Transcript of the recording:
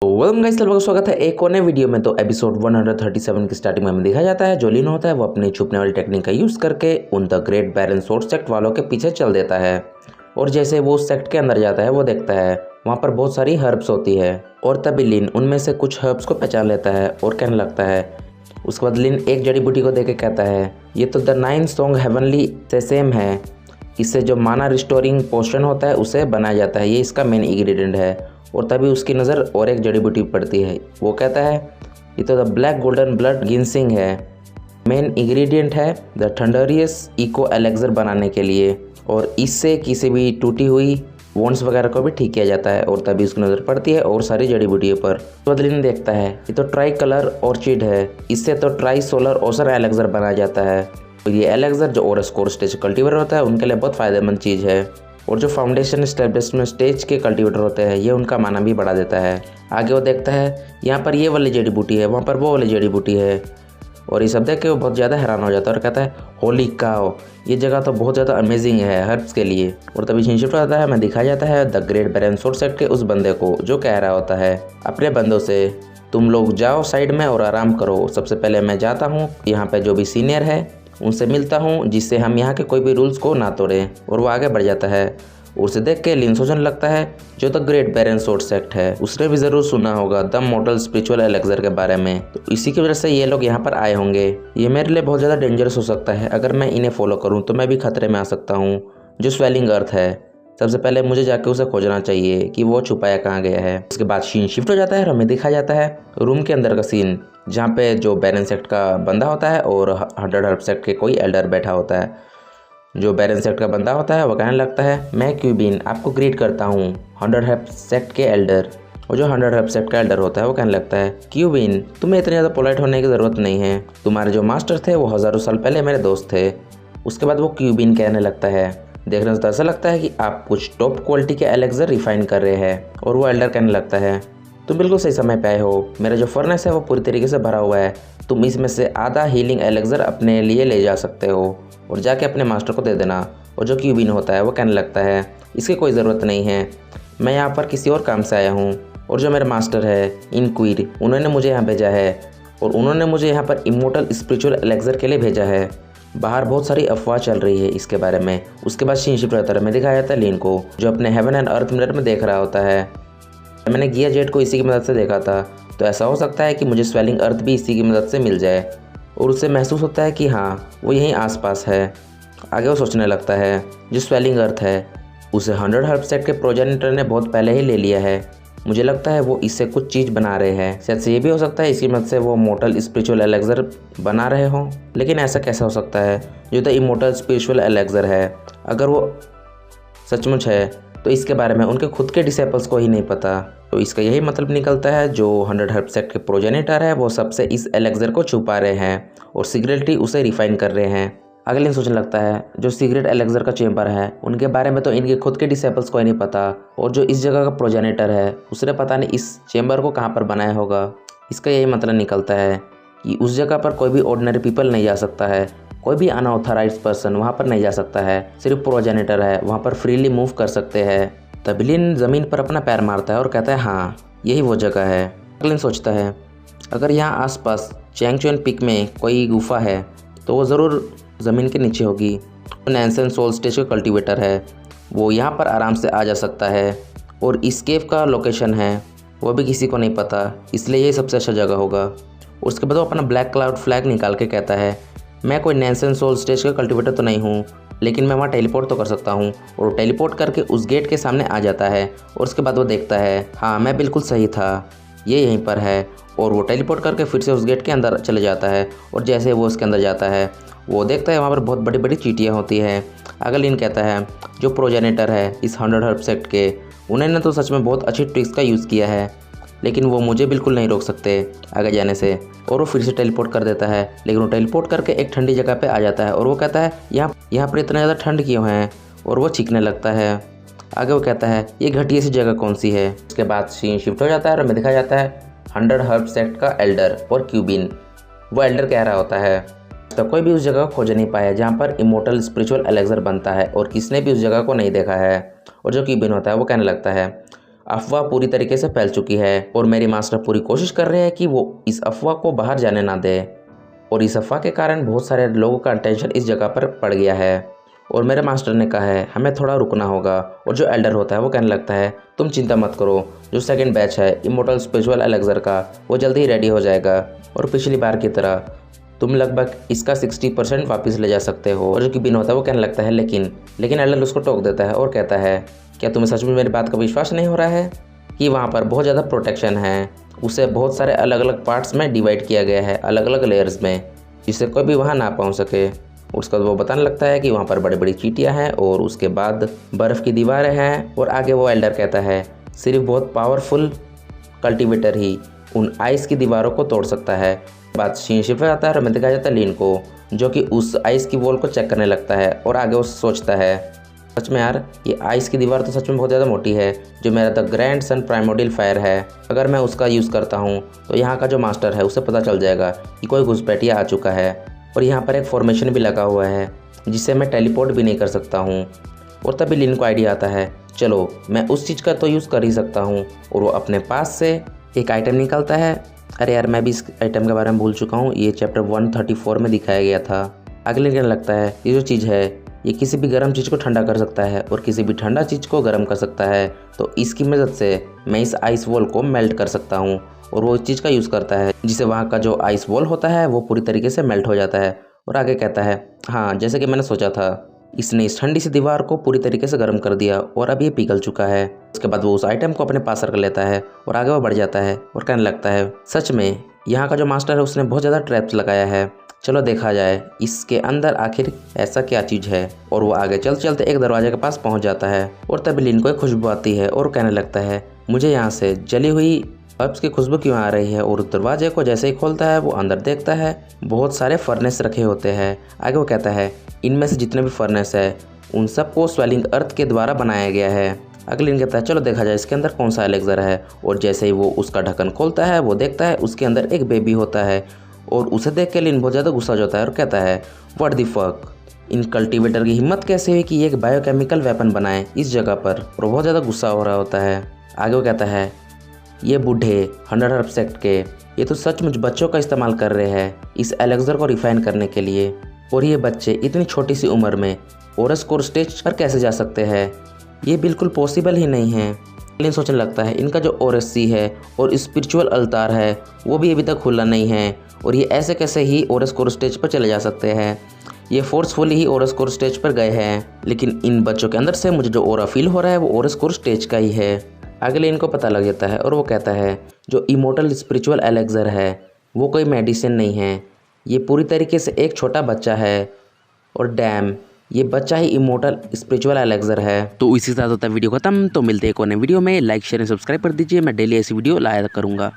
Welcome guys, सबका स्वागत है एक और नए वीडियो में। तो एपिसोड 137 की स्टार्टिंग में हमें दिखाया जाता है जो लिन होता है वो अपनी छुपने वाली टेक्निक का यूज़ करके उन the Great Baron Sword Sect वालों के पीछे चल देता है। और जैसे वो उस सेक्ट के अंदर जाता है वो देखता है वहाँ पर बहुत सारी हर्ब्स होती है और तभी लिन उनमें से कुछ हर्ब्स को पहचान लेता है और कहने लगता है। उसके बाद लिन एक जड़ी बूटी को देख के कहता है ये तो द 9 सॉन्ग हेवनली से सेम है। इससे जो माना रिस्टोरिंग पोशन होता है उसे बनाया जाता है, ये इसका मेन इंग्रेडिएंट है। और तभी उसकी नज़र और एक जड़ी बूटी पड़ती है। वो कहता है ये तो द ब्लैक गोल्डन ब्लड गिनसिंग है, मेन इंग्रेडिएंट है द थंडरियस इको एलेक्सर बनाने के लिए। और इससे किसी भी टूटी हुई वोन्स वगैरह को भी ठीक किया जाता है। और तभी उसकी नज़र पड़ती है और सारी जड़ी बूटियों पर। बदलिन देखता है ये तो ट्राई कलर ऑर्चिड है, इससे तो ट्राई सोलर ओसर एलेक्सर बनाया जाता है। और ये एलेक्सर जो ओरस कोर स्टेज कल्टीवेटर होता है उनके लिए बहुत फ़ायदेमंद चीज़ है। और जो फाउंडेशन एस्टेब्लिशमेंट स्टेज के कल्टीवेटर होते हैं ये उनका माना भी बढ़ा देता है। आगे वो देखता है यहाँ पर ये वाली जड़ी बूटी है, वहाँ पर वो वाली जड़ी बूटी है। और ये सब देख के वो बहुत ज़्यादा हैरान हो जाता है और कहता है होली काओ, ये जगह तो बहुत ज़्यादा अमेजिंग है हर्ब्स के लिए। और तभी सीन शिफ्ट होता है, हमें दिखाया जाता है the Great Baron Sword Sect के उस बंदे को जो कह रहा होता है अपने बंदों से तुम लोग जाओ साइड में और आराम करो, सबसे पहले मैं जाता हूँ यहाँ पे जो भी सीनियर है उनसे मिलता हूँ जिससे हम यहाँ के कोई भी रूल्स को ना तोड़ें। और वो आगे बढ़ जाता है। उसे देख के लिन सोचने लगता है जो the Great Baron Sword Sect है उसने भी ज़रूर सुना होगा द मॉर्टल स्पिरिचुअल एलेक्सर के बारे में, तो इसी की वजह से ये लोग यहाँ पर आए होंगे। ये मेरे लिए बहुत ज़्यादा डेंजरस हो सकता है, अगर मैं इन्हें फॉलो करूँ तो मैं भी खतरे में आ सकता हूँ। जो स्वेलिंग अर्थ है सबसे पहले मुझे जाके उसे खोजना चाहिए कि वो छुपाया कहाँ गया है। उसके बाद सीन शिफ्ट हो जाता है और हमें दिखाया जाता है रूम के अंदर का सीन जहाँ पे जो बैरन सेक्ट का बंदा होता है और 100 हर्ब सेक्ट के कोई एल्डर बैठा होता है। जो बैरन सेक्ट का बंदा होता है वो कहने लगता है मैं क्यूबिन आपको ग्रीट करता हूँ 100 हर्ब सेक्ट के एल्डर। और जो 100 हर्ब सेक्ट का एल्डर होता है वो कहने लगता है क्यूबिन तुम्हें इतनी ज़्यादा पोलाइट होने की ज़रूरत नहीं है, तुम्हारे जो मास्टर थे वो हज़ारों साल पहले मेरे दोस्त थे। उसके बाद वो क्यूबिन कहने लगता है देखने से तो ऐसा लगता है कि आप कुछ टॉप क्वालिटी के एलेक्सर रिफाइन कर रहे हैं। और वो एल्डर कहने लगता है तुम बिल्कुल सही समय पे आए हो, मेरा जो फर्नेस है वो पूरी तरीके से भरा हुआ है, तुम इसमें से आधा हीलिंग एलेक्सर अपने लिए ले जा सकते हो और जाके अपने मास्टर को दे देना। और जो क्यूबिन होता है वो कहने लगता है इसकी कोई ज़रूरत नहीं है, मैं यहाँ पर किसी और काम से आया हूँ। और जो मेरे मास्टर है इनक्वीर उन्होंने मुझे यहाँ भेजा है और उन्होंने मुझे यहाँ पर इमोर्टल स्पिरिचुअल एलेक्सर के लिए भेजा है। बाहर बहुत सारी अफवाह चल रही है इसके बारे में। उसके बाद सीन शिफ्ट रहता है, में दिखाया जाता है लिन को जो अपने हेवन एंड अर्थ मिरर में देख रहा होता है। मैंने गिया जेट को इसी की मदद से देखा था, तो ऐसा हो सकता है कि मुझे स्वेलिंग अर्थ भी इसी की मदद से मिल जाए। और उससे महसूस होता है कि हाँ वो यहीं आसपास है। आगे वो सोचने लगता है जो स्वेलिंग अर्थ है उसे 100 हर्ब सेक्ट के प्रोजेनिटर ने बहुत पहले ही ले लिया है, मुझे लगता है वो इससे कुछ चीज़ बना रहे हैं। शायद से ये भी हो सकता है इसकी मदद से वो मॉर्टल स्पिरिचुअल एलेक्सर बना रहे हों। लेकिन ऐसा कैसे हो सकता है जो द इमोर्टल स्पिरिचुअल एलेक्सर है, अगर वो सचमुच है तो इसके बारे में उनके खुद के डिसेपल्स को ही नहीं पता। तो इसका यही मतलब निकलता है जो 100 हर्ब सेक्ट के प्रोजेनिटर है वो सबसे इस एलेक्सर को छुपा रहे हैं और सीक्रेटली उसे रिफाइन कर रहे हैं। अगले सोचने लगता है जो सीक्रेट एलेक्सर का चेंबर है उनके बारे में तो इनके खुद के डिसेपल्स को ही नहीं पता, और जो इस जगह का प्रोजेनिटर है उसने पता नहीं इस चेंबर को कहाँ पर बनाया होगा। इसका यही मतलब निकलता है कि उस जगह पर कोई भी ऑर्डिनरी पीपल नहीं जा सकता है, कोई भी अनऑथराइज्ड पर्सन वहाँ पर नहीं जा सकता है, सिर्फ प्रोजेनिटर है वहाँ पर फ्रीली मूव कर सकते हैं। तब लिन ज़मीन पर अपना पैर मारता है और कहता है हाँ यही वो जगह है। अगलिन सोचता है अगर यहाँ आसपास चैंगचुएन पिक में कोई गुफा है तो वो ज़रूर ज़मीन के नीचे होगी। नैन्सन सोल स्टेज का कल्टीवेटर है वो यहाँ पर आराम से आ जा सकता है और इस केव का लोकेशन है वो भी किसी को नहीं पता, इसलिए ये सबसे अच्छा जगह होगा। उसके बाद वो अपना ब्लैक क्लाउड फ्लैग निकाल के कहता है मैं कोई नैन्सन सोल स्टेज का कल्टीवेटर तो नहीं हूँ, लेकिन मैं वहाँ टेलीपोर्ट तो कर सकता हूँ। और टेलीपोर्ट करके उस गेट के सामने आ जाता है और उसके बाद वो देखता है हाँ मैं बिल्कुल सही था, ये यहीं पर है। और वो टेलीपोर्ट करके फिर से उस गेट के अंदर चले जाता है और जैसे वो उसके अंदर जाता है वो देखता है वहाँ पर बहुत बड़ी बड़ी चींटियाँ होती हैं। अगल लिन कहता है जो प्रोजेनिटर है इस 100 हर्ब सेक्ट के उन्होंने तो सच में बहुत अच्छी ट्रिक्स का यूज़ किया है, लेकिन वो मुझे बिल्कुल नहीं रोक सकते आगे जाने से। और वो फिर से टेलीपोर्ट कर देता है, लेकिन वो टेलीपोर्ट करके एक ठंडी जगह पे आ जाता है और वो कहता है यहाँ पर इतना ज़्यादा ठंड क्यों है, और वो चीखने लगता है। आगे वो कहता है ये घटिया सी जगह कौन सी है। उसके बाद सीन शिफ्ट हो जाता है और हमें दिखाया जाता है 100 हर्ब सेक्ट का एल्डर और क्यूबिन। वो एल्डर कह रहा होता है तो कोई भी उस जगह को खोज नहीं पाया जहाँ पर इमोर्टल स्पिरिचुअल एलेक्सर बनता है और किसने भी उस जगह को नहीं देखा है। और जो क्यूबिन होता है वो कहने लगता है अफवाह पूरी तरीके से फैल चुकी है और मेरी मास्टर पूरी कोशिश कर रहे हैं कि वो इस अफवाह को बाहर जाने ना दे। और इस अफवाह के कारण बहुत सारे लोगों का अटेंशन इस जगह पर पड़ गया है। और मेरे मास्टर ने कहा है हमें थोड़ा रुकना होगा। और जो एल्डर होता है वो कहने लगता है तुम चिंता मत करो, जो सेकंड बैच है इमोर्टल स्पिरिचुअल एलेक्सर का वो जल्दी ही रेडी हो जाएगा और पिछली बार की तरह तुम लगभग इसका 60% वापस ले जा सकते हो। और जो कि बिन होता है वो कहने लगता है लेकिन एल्डर उसको टोक देता है और कहता है क्या तुम्हें सच में मेरी बात का विश्वास नहीं हो रहा है कि वहाँ पर बहुत ज़्यादा प्रोटेक्शन है, उसे बहुत सारे अलग अलग पार्ट्स में डिवाइड किया गया है, अलग अलग लेयर्स में, जिससे कोई भी वहाँ ना पहुँच सके। उसके बाद वो बताने लगता है कि वहाँ पर बड़ी बड़ी चींटियाँ हैं और उसके बाद बर्फ़ की दीवारें हैं। और आगे वो एल्डर कहता है सिर्फ बहुत पावरफुल कल्टीवेटर ही उन आइस की दीवारों को तोड़ सकता है। बात शिप आता है और हमें दिखाया जाता है लिन को, जो कि उस आइस की वॉल को चेक करने लगता है। और आगे वो सोचता है सच में यार ये आइस की दीवार तो सच में बहुत ज़्यादा मोटी है, जो मेरा the grand son primordial fire है, अगर मैं उसका यूज़ करता हूँ तो यहाँ का जो मास्टर है उसे पता चल जाएगा कि कोई घुसपैठिया आ चुका है। और यहाँ पर एक फॉर्मेशन भी लगा हुआ है जिससे मैं टेलीपोर्ट भी नहीं कर सकता हूँ। और तभी लिन को आइडिया आता है चलो मैं उस चीज़ का तो यूज़ कर ही सकता हूँ। और वो अपने पास से एक आइटम निकालता है। अरे यार मैं भी इस आइटम के बारे में भूल चुका हूँ, ये चैप्टर 134 में दिखाया गया था। अगले दिन लगता है ये जो चीज़ है ये किसी भी गर्म चीज़ को ठंडा कर सकता है और किसी भी ठंडा चीज़ को गर्म कर सकता है। तो इसकी मदद से मैं इस आइस वॉल को मेल्ट कर सकता हूँ। और वो इस चीज़ का यूज़ करता है जिससे वहाँ का जो आइस वॉल होता है वो पूरी तरीके से मेल्ट हो जाता है। और आगे कहता है हाँ जैसे कि मैंने सोचा था, इसने इस ठंडी सी दीवार को पूरी तरीके से गर्म कर दिया और अब ये पिघल चुका है। उसके बाद वो उस आइटम को अपने पास रख लेता है और आगे वो बढ़ जाता है और कहने लगता है सच में यहाँ का जो मास्टर है उसने बहुत ज़्यादा ट्रैप्स लगाया है, चलो देखा जाए इसके अंदर आखिर ऐसा क्या चीज़ है। और वो आगे चलते चलते एक दरवाजे के पास पहुँच जाता है और तभी लिन को एक खुशबू आती है और कहने लगता है मुझे यहाँ से जली हुई हर्ब्स की खुशबू क्यों आ रही है। और दरवाजे को जैसे ही खोलता है वो अंदर देखता है बहुत सारे फर्नेस रखे होते हैं। आगे वो कहता है इनमें से जितने भी फर्नेस है उन सबको स्वेलिंग अर्थ के द्वारा बनाया गया है। अगले दिन कहता है चलो देखा जाए इसके अंदर कौन सा एलेक्सर है। और जैसे ही वो उसका ढक्कन खोलता है वो देखता है उसके अंदर एक बेबी होता है। और उसे देख के लिन बहुत ज़्यादा गुस्सा हो जाता है और कहता है what the fuck, in cultivator की हिम्मत कैसे हुई कि ये एक बायोकेमिकल वेपन बनाए इस जगह पर। और बहुत ज़्यादा गुस्सा हो रहा होता है। आगे वो कहता है ये बूढ़े 100 हर्ब सेक्ट के ये तो सचमुच बच्चों का इस्तेमाल कर रहे हैं इस एलेक्सर को रिफाइन करने के लिए। और ये बच्चे इतनी छोटी सी उम्र में ओरस कोर स्टेज पर कैसे जा सकते हैं, ये बिल्कुल पॉसिबल ही नहीं है। लिन सोचने लगता है इनका जो ओरस-सी है और स्पिरिचुअल अल्तार है वो भी अभी तक खुला नहीं है और ये ऐसे कैसे ही ओरस कोर स्टेज पर चले जा सकते हैं, ये फोर्सफुली ही ओरस कोर स्टेज पर गए हैं। लेकिन इन बच्चों के अंदर से मुझे जो ओरा फील हो रहा है वो ओरस कोर स्टेज का ही है। अगले इनको पता लग जाता है और वो कहता है जो इमोर्टल स्पिरिचुअल एलेक्सर है वो कोई मेडिसिन नहीं है, ये पूरी तरीके से एक छोटा बच्चा है। और डैम ये बच्चा ही इमोर्टल स्पिरिचुअल एलेक्सर है। तो इसी के साथ होता है वीडियो खत्म। तो मिलते हैं एक और नए वीडियो में। लाइक शेयर एंड सब्सक्राइब कर दीजिए, मैं डेली ऐसी वीडियो लाया करूँगा।